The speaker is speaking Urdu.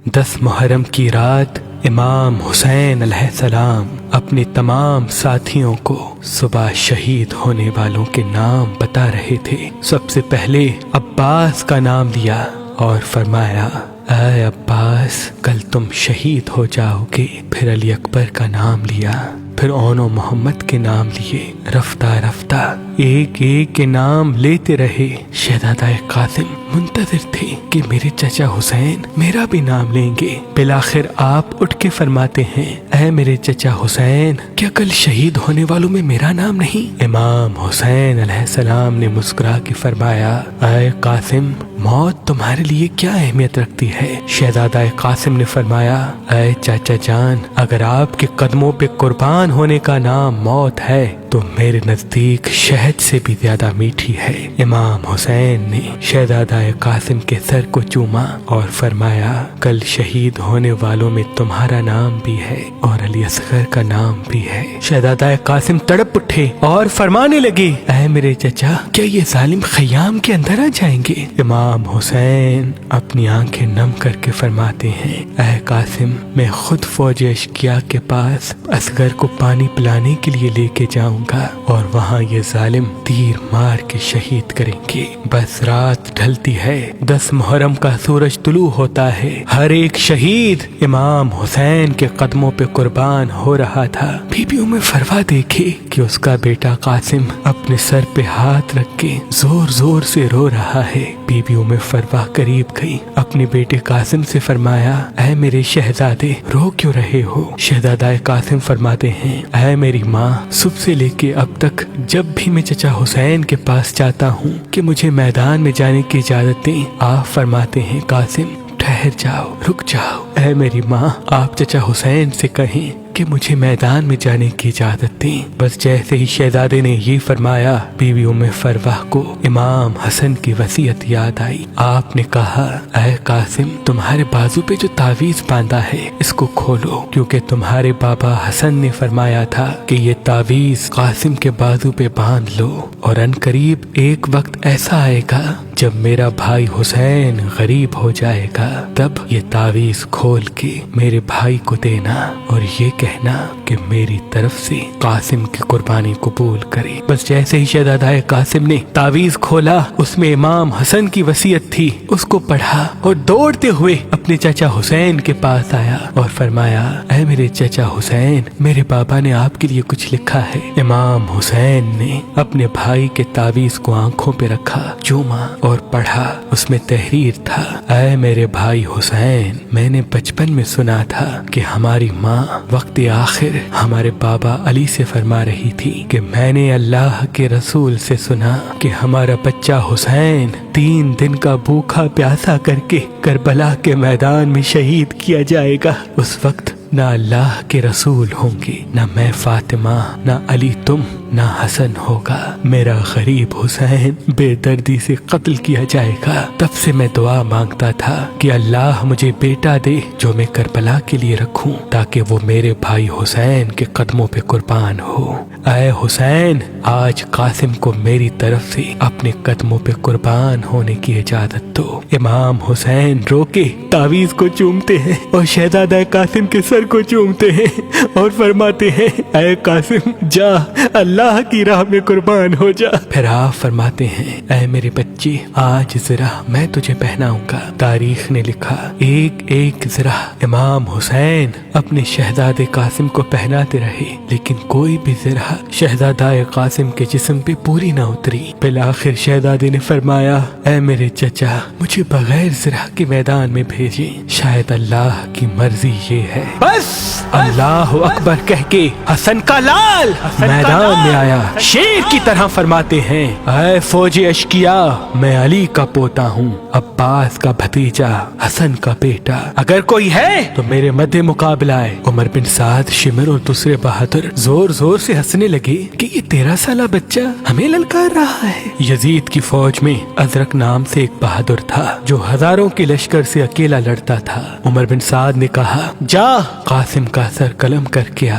10 محرم کی رات امام حسین علیہ السلام اپنے تمام ساتھیوں کو صبح شہید ہونے والوں کے نام بتا رہے تھے۔ سب سے پہلے عباس کا نام لیا اور فرمایا، اے عباس، کل تم شہید ہو جاؤ گے۔ پھر علی اکبر کا نام لیا، پھر اون و محمد کے نام لیے۔ رفتہ رفتہ ایک ایک کے نام لیتے رہے۔ شہزادہ قاسم منتظر تھے کہ میرے چچا حسین میرا بھی نام لیں گے۔ بالآخر آپ اٹھ کے فرماتے ہیں، اے میرے چچا حسین، کیا کل شہید ہونے والوں میں میرا نام نہیں؟ امام حسین علیہ السلام نے مسکرا کے فرمایا، اے قاسم، موت تمہارے لیے کیا اہمیت رکھتی ہے؟ شہزادہ قاسم نے فرمایا، اے چاچا جان، اگر آپ کے قدموں پہ قربان ہونے کا نام موت ہے تو میرے نزدیک شہد سے بھی زیادہ میٹھی ہے۔ امام حسین نے شہزادہ قاسم کے سر کو چوما اور فرمایا، کل شہید ہونے والوں میں تمہارا نام بھی ہے اور علی اصغر کا نام بھی ہے۔ شہزادہ قاسم تڑپ اٹھے اور فرمانے لگے، اے میرے چچا، کیا یہ ظالم خیام کے اندر آ جائیں گے؟ امام حسین اپنی آنکھیں نم کر کے فرماتے ہیں، اے قاسم، میں خود فوج اشقیا کے پاس اصغر کو پانی پلانے کے لیے لے کے جاؤں گا اور وہاں یہ ظالم تیر مار کے شہید کریں گے۔ بس رات ڈھلتی ہے، 10 محرم کا سورج طلوع ہوتا ہے۔ ہر ایک شہید امام حسین کے قدموں پہ قربان ہو رہا تھا۔ بی بی ام فروا دیکھے کہ اس کا بیٹا قاسم اپنے سر پہ ہاتھ رکھ کے زور زور سے رو رہا ہے۔ بی بی ام فروا قریب گئی، اپنے بیٹے قاسم سے فرمایا، اے میرے شہزادے، رو کیوں رہے ہو؟ شہزادہ قاسم فرماتے ہیں، اے میری ماں، صبح سے لے کے اب تک جب بھی میں چچا حسین کے پاس جاتا ہوں کہ مجھے میدان میں جانے کی اجازت دیں، آپ فرماتے ہیں، قاسم ٹھہر جاؤ، رک جاؤ۔ اے میری ماں، آپ چچا حسین سے کہیں کہ مجھے میدان میں جانے کی اجازت دیں۔ بس جیسے ہی شہزادے نے یہ فرمایا، بی بی ام فروا کو امام حسن کی وصیت یاد آئی۔ آپ نے کہا، اے قاسم، تمہارے بازو پہ جو تعویذ باندھا ہے اس کو کھولو، کیونکہ تمہارے بابا حسن نے فرمایا تھا کہ یہ تعویذ قاسم کے بازو پہ باندھ لو، اور ان قریب ایک وقت ایسا آئے گا جب میرا بھائی حسین غریب ہو جائے گا، تب یہ تعویذ کھول کے میرے بھائی کو دینا اور یہ کہنا کہ میری طرف سے قاسم کی قربانی قبول کرے۔ بس جیسے ہی شہزادہ قاسم نے تعویذ کھولا، اس میں امام حسن کی وصیت تھی، اس کو پڑھا اور دوڑتے ہوئے اپنے چچا حسین کے پاس آیا اور فرمایا، اے میرے چچا حسین، میرے بابا نے آپ کے لیے کچھ لکھا ہے۔ امام حسین نے اپنے بھائی کے تعویذ کو آنکھوں پہ رکھا، چوما اور پڑھا۔ اس میں تحریر تھا، اے میرے بھائی حسین، میں نے بچپن میں سنا تھا کہ ہماری ماں وقت آخر ہمارے بابا علی سے فرما رہی تھی کہ میں نے اللہ کے رسول سے سنا کہ ہمارا بچہ حسین 3 دن کا بھوکا پیاسا کر کے کربلا کے میدان میں شہید کیا جائے گا۔ اس وقت نہ اللہ کے رسول ہوں گے، نہ میں فاطمہ، نہ علی تم، نہ حسن ہوگا۔ میرا غریب حسین بے دردی سے قتل کیا جائے گا۔ تب سے میں دعا مانگتا تھا کہ اللہ مجھے بیٹا دے جو میں کربلا کے لیے رکھوں، تاکہ وہ میرے بھائی حسین کے قدموں پہ قربان ہو۔ اے حسین، آج قاسم کو میری طرف سے اپنے قدموں پہ قربان ہونے کی اجازت دو۔ امام حسین رو کے تعویذ کو چومتے ہیں اور شہزادہ قاسم کے سر کو چومتے ہیں اور فرماتے ہیں، اے قاسم، جا، اللہ کی راہ میں قربان ہو جا۔ پھر آپ فرماتے ہیں، اے میرے بچے، آج ذرا میں تجھے پہناؤں گا۔ تاریخ نے لکھا، ایک ایک ذرا امام حسین اپنے شہزادے قاسم کو پہناتے رہے، لیکن کوئی بھی ذرا شہزادہ قاسم کے جسم پہ پوری نہ اتری۔ بالآخر شہزادے نے فرمایا، اے میرے چچا، مجھے بغیر ذرا کے میدان میں بھیجیں، شاید اللہ کی مرضی یہ ہے۔ بس اللہ اکبر کہہ کے حسن کا لال میدان میں آیا۔ شیر کی طرح فرماتے ہیں، اے فوج اشقیا، میں علی کا پوتا ہوں، عباس کا بھتیجا، حسن کا بیٹا، اگر کوئی ہے تو میرے مد مقابلہ ہے۔ عمر بن سعد، شمر اور دوسرے بہادر زور زور سے ہنسنے لگے کہ یہ 13 سالہ بچہ ہمیں للکار رہا ہے۔ یزید کی فوج میں ازرق نام سے ایک بہادر تھا جو ہزاروں کے لشکر سے اکیلا لڑتا تھا۔ عمر بن سعد نے کہا، جا قاسم کا سر قلم کر کے آ۔